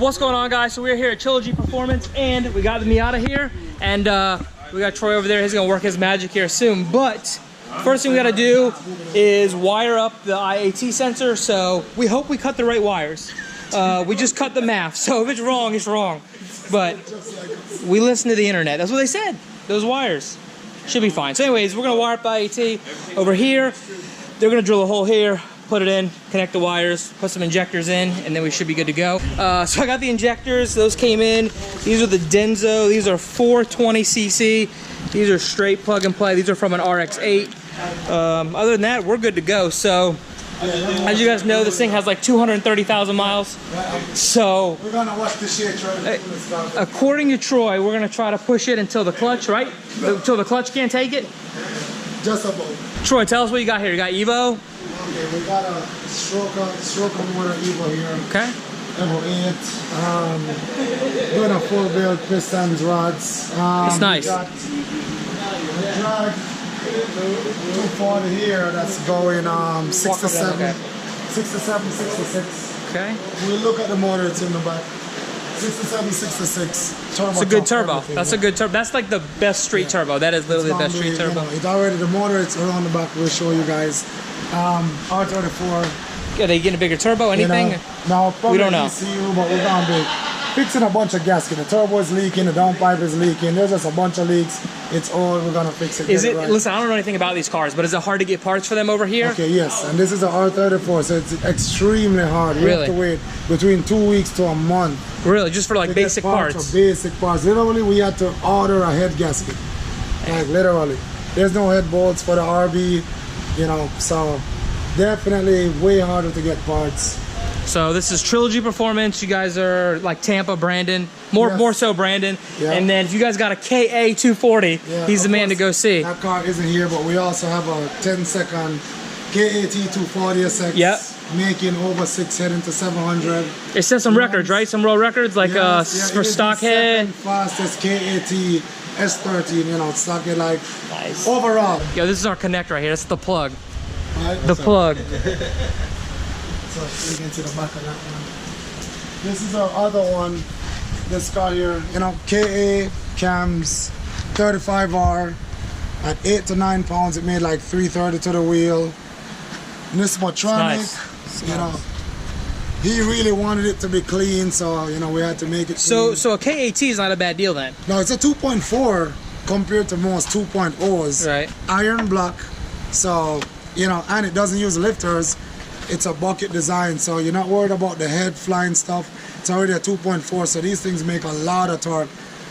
What's going on, guys? So we're here at Trilogy Performance, and we got the Miata here, and we got Troy over there. He's gonna work his magic here soon. But first thing we gotta do is wire up the IAT sensor. So we hope we cut the right wires. We just cut the math, so if it's wrong, it's wrong. But we listen to the internet. That's what they said. Those wires should be fine. So anyways, we're gonna wire up the IAT over here. They're gonna drill a hole here, put it in, connect the wires, put some injectors in, and then we should be good to go. So I got the injectors, those came in. These are the Denso, these are 420cc. These are straight plug and play. These are from an RX-8. Other than that, we're good to go. So, as you guys know, this thing has like 230,000 miles. So, we're gonna watch this shit, Troy. According to Troy, we're gonna try to push it until the clutch, right? Until the clutch can't take it? Just about. Troy, tell us what you got here. You got Evo? Okay, we got a stroke motor Evo here. Okay. Level 8. Doing a full build, pistons, rods. It's nice. We got a drag 240 here that's going 67, okay. 67, 66. Okay. We look at the motor, it's in the back. 67, 66. Turbo. It's a good turbo. That's a good turbo. That's like the best street turbo. That is literally the best street turbo. You know, it's already the motor. It's around the back. We'll show you guys. R34. Are they getting a bigger turbo? Anything? You know, no, we don't know. ECU, but we're gonna be fixing a bunch of gasket. The turbo is leaking. The downpipe is leaking. There's just a bunch of leaks. It's old. We're gonna fix it. Is it? Right. Listen, I don't know anything about these cars, but is it hard to get parts for them over here? Okay, yes. And this is a R34, so it's extremely hard. We have to wait between 2 weeks to a month. Really, just for like basic parts? For basic parts. Literally, we had to order a head gasket. Like literally, there's no head bolts for the RB. You know, so definitely way harder to get parts. So this is Trilogy Performance. You guys are like Tampa, Brandon, more so Brandon. Yeah. And then if you guys got a KA 240, he's the man to go see. That car isn't here, but we also have a 10-second KAT 240 SX. Yep. Making over 6 heading to 700. It says some records, right? Some world records, like for stock head. Fastest KAT S13, you know, stock head, like nice. Overall. Yo, this is our connect right here. That's the plug. Right, the plug. So you can see the back of that one. This is our other one. This car here, you know, KA cams, 35R. At 8 to 9 pounds, it made like 330 to the wheel. And this Motronic, you know, he really wanted it to be clean, so you know we had to make it clean. So a KAT is not a bad deal then? No, it's a 2.4 compared to most 2.0s. Right. Iron block, so you know, and it doesn't use lifters. It's a bucket design, so you're not worried about the head flying stuff. It's already a 2.4, so these things make a lot of torque.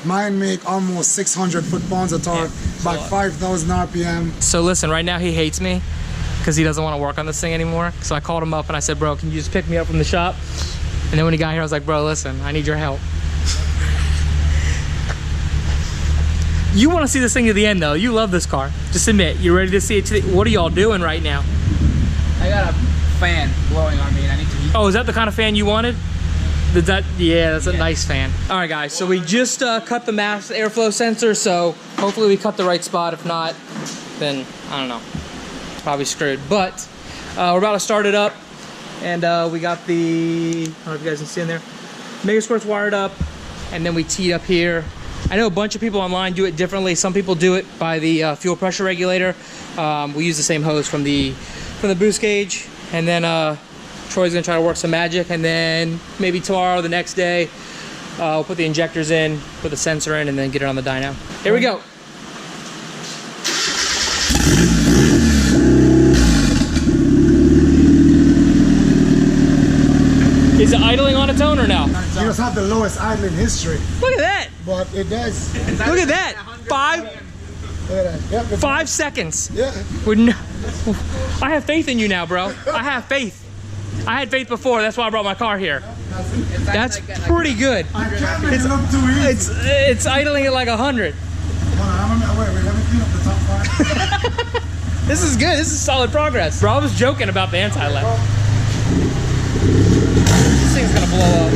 Mine make almost 600 foot-pounds of torque by 5,000 RPM. So listen, right now he hates me because he doesn't want to work on this thing anymore. So I called him up and I said, bro, can you just pick me up from the shop? And then when he got here, I was like, bro, listen, I need your help. You want to see this thing to the end though. You love this car. Just admit, you're ready to see it. What are y'all doing right now? I got a fan blowing on me and I need to heat. Oh, is that the kind of fan you wanted? Yeah, that's a nice fan. All right, guys, so we just cut the mass airflow sensor, so hopefully we cut the right spot. If not, then I don't know, probably screwed. But we're about to start it up, and we got the, I don't know if you guys can see in there, Mega Squirt's wired up, and then we teed up here. I know a bunch of people online do it differently. Some people do it by the fuel pressure regulator. We use the same hose from the boost gauge, and then Troy's gonna try to work some magic, and then maybe tomorrow or the next day, we'll put the injectors in, put the sensor in, and then get it on the dyno. Here we go. Is it idling on its own or no? You just have the lowest idling history. Look at that. But it does. Look at that. 5 seconds. Yeah. I have faith in you now, bro. I have faith. I had faith before, that's why I brought my car here. That's pretty good. It's idling at like 100. Wait, let me clean up the top part. This is good, this is solid progress. Bro, I was joking about the anti-lap. This thing's gonna blow up.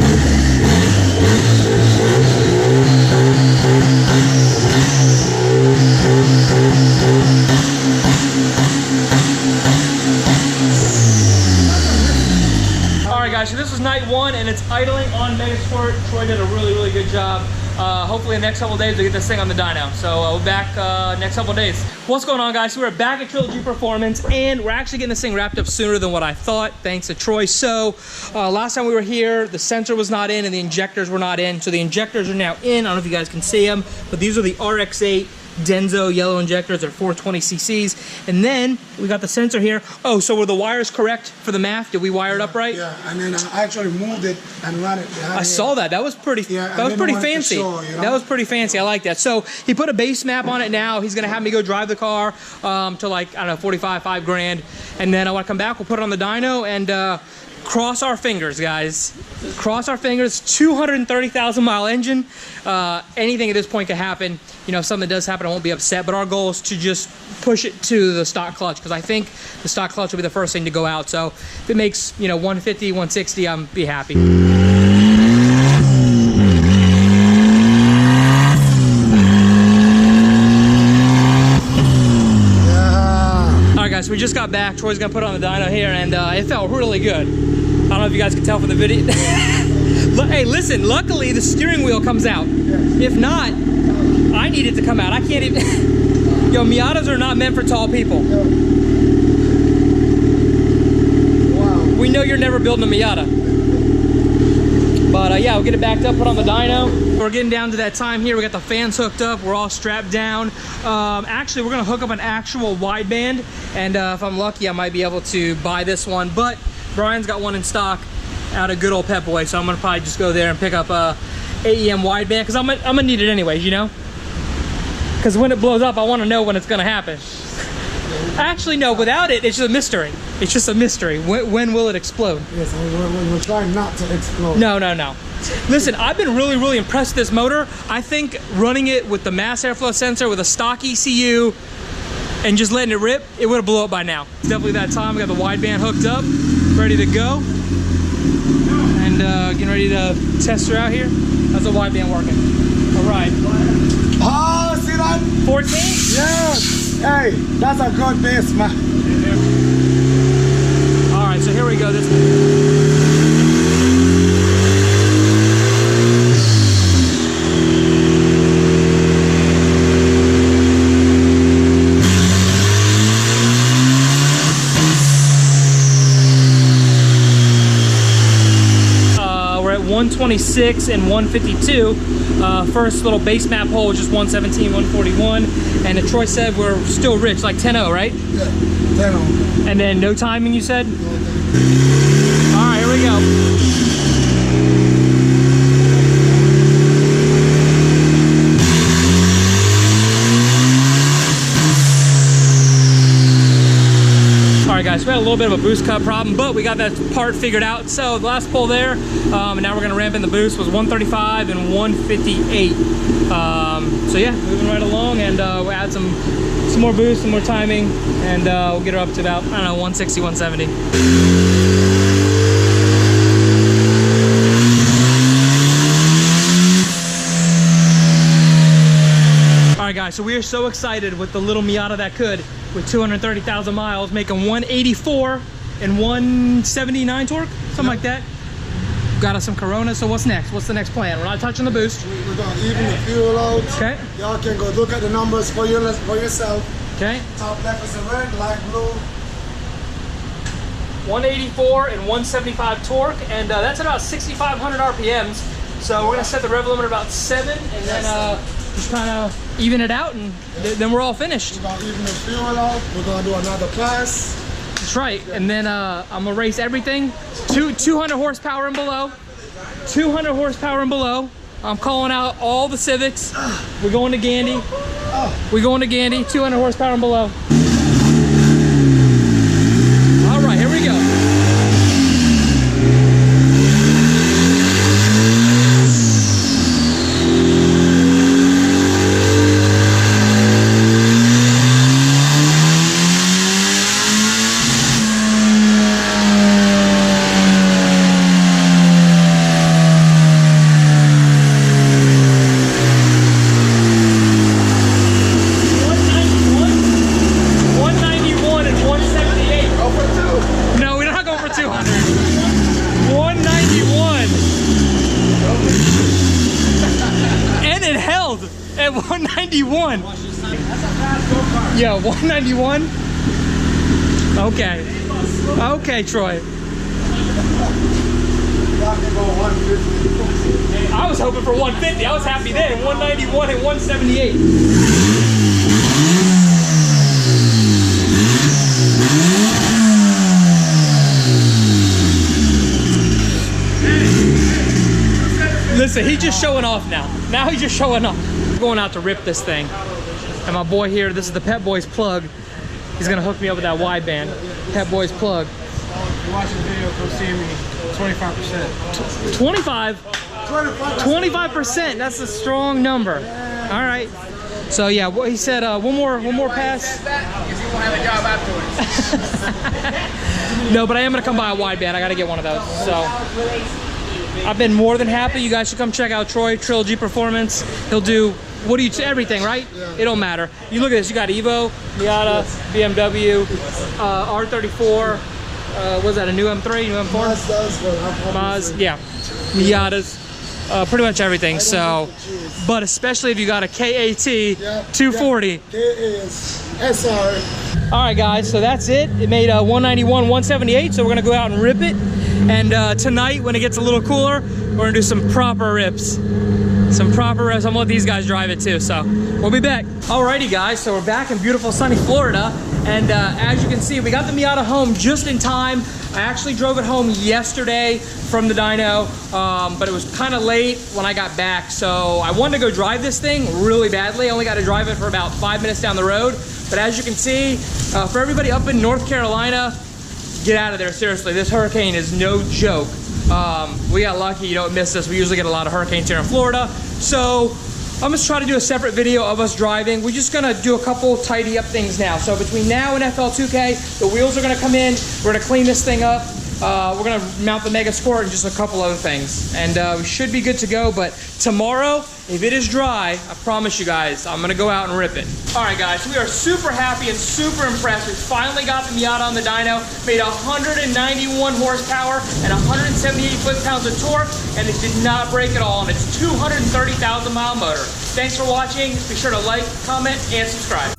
Alright guys, so this was night 1, and it's idling on Mega Sport. Troy did a really, really good job. Hopefully the next couple days we get this thing on the dyno. So we're back next couple days. What's going on, guys? So we're back at Trilogy Performance, and we're actually getting this thing wrapped up sooner than what I thought, thanks to Troy. So last time we were here, the sensor was not in and the injectors were not in. So the injectors are now in. I don't know if you guys can see them, but these are the RX-8 Denso yellow injectors. They're 420 cc's. And then we got the sensor here. Oh, so were the wires correct for the math? Did we wire it up right? Yeah, and then I actually moved it and ran it behind I saw that. That was pretty. That was pretty fancy. Show, you know? That was pretty fancy. I like that. So he put a base map on it. Now he's gonna have me go drive the car to like, I don't know, 45, $5 grand, and then I want to come back. We'll put it on the dyno and cross our fingers, guys. Cross our fingers. 230,000 mile engine. Anything at this point could happen. You know, if something does happen, I won't be upset. But our goal is to just push it to the stock clutch, because I think the stock clutch will be the first thing to go out. So if it makes, you know, 150, 160, I'm be happy. So we just got back. Troy's gonna put it on the dyno here, and it felt really good. I don't know if you guys can tell from the video. Hey, listen, luckily the steering wheel comes out. If not, I need it to come out. I can't even. Yo, Miatas are not meant for tall people. Wow. We know you're never building a Miata. But yeah, we'll get it backed up, put on the dyno. We're getting down to that time here. We got the fans hooked up. We're all strapped down. Actually, we're gonna hook up an actual wideband, and if I'm lucky, I might be able to buy this one. But Brian's got one in stock out of good old Pep Boy, so I'm gonna probably just go there and pick up a AEM wideband, because I'm gonna need it anyways, you know? Because when it blows up, I want to know when it's gonna happen. Actually, no, without it, it's just a mystery. It's just a mystery. When will it explode? Yes, we're trying not to explode. No. Listen, I've been really, really impressed with this motor. I think running it with the mass airflow sensor, with a stock ECU, and just letting it rip, it would have blew up by now. It's definitely that time. We got the wideband hooked up, ready to go. And getting ready to test her out here. How's the wideband working? All right. Oh, see that? 14? Yes. Hey, that's a good base, man. All right, so here we go. We're at 126 and 152. First little base map hole was just 117, 141. And Troy said we're still rich, like 10-0, right? Yeah, 10-0. And then no timing, you said? All right, here we go. All right, guys, we had a little bit of a boost cut problem, but we got that part figured out. So the last pull there, and now we're gonna ramp in the boost, was 135 and 158. So yeah, moving right along, and we'll add some more boost, some more timing, and we'll get her up to about, I don't know, 160, 170. All right, guys, so we are so excited with the little Miata that could, with 230,000 miles, making 184 and 179 torque, something like that. Got us some Corona, so what's next? What's the next plan? We're not touching the boost. We're gonna even the fuel out. Okay. Y'all can go look at the numbers for yourself. Okay. Top left is the red, light blue. 184 and 175 torque, and that's at about 6,500 RPMs. So we're gonna set the rev limiter about 7, and then just kind of even it out, and then we're all finished. We're gonna even the fuel out. We're gonna do another pass. That's right, and then I'm gonna race everything 200 horsepower and below. 200 horsepower and below. I'm calling out all the Civics. We're going to Gandy. We're going to Gandy. 200 horsepower and below. All right, here we go. Yeah, 191. Okay. Okay, Troy. I was hoping for 150. I was happy then. 191 and 178. Listen, he's just showing off now. Now he's just showing off. I'm going out to rip this thing. And my boy here, this is the Pep Boys plug. He's gonna hook me up with that wideband. Pep Boys plug. You're watching the video, go see me. 25%. 25? 25%, that's a strong number. All right. So yeah, what he said, one more pass. Because you won't have a job afterwards. No, but I am gonna come by a wideband. I gotta get one of those. So I've been more than happy. You guys should come check out Troy, Trilogy Performance. He'll do, what do you, everything, right? Yeah. It don't matter. You look at this, you got Evo, Miata, BMW, R34, was that a new M3, new M4? Maz, yeah, Miatas, pretty much everything. So, but especially if you got a KAT 240. K is SR. All right, guys, so that's it. It made 191, 178, so we're gonna go out and rip it. And tonight, when it gets a little cooler, we're gonna do some proper rips. Some proper rips. I'm gonna let these guys drive it too, so we'll be back. Alrighty, guys, so we're back in beautiful sunny Florida. And as you can see, we got the Miata home just in time. I actually drove it home yesterday from the dyno, but it was kind of late when I got back. So I wanted to go drive this thing really badly. I only got to drive it for about 5 minutes down the road. But as you can see, for everybody up in North Carolina, get out of there, seriously. This hurricane is no joke. We got lucky, you know, it missed us. We usually get a lot of hurricanes here in Florida. So I'm just trying to do a separate video of us driving. We're just gonna do a couple tidy up things now. So between now and FL2K, the wheels are gonna come in. We're gonna clean this thing up. We're gonna mount the Mega Sport and just a couple other things. And we should be good to go, but tomorrow, if it is dry, I promise you guys, I'm gonna go out and rip it. All right, guys, we are super happy and super impressed. We finally got the Miata on the dyno, made 191 horsepower and 178 foot-pounds of torque, and it did not break at all, and it's 230,000 mile motor. Thanks for watching. Be sure to like, comment, and subscribe.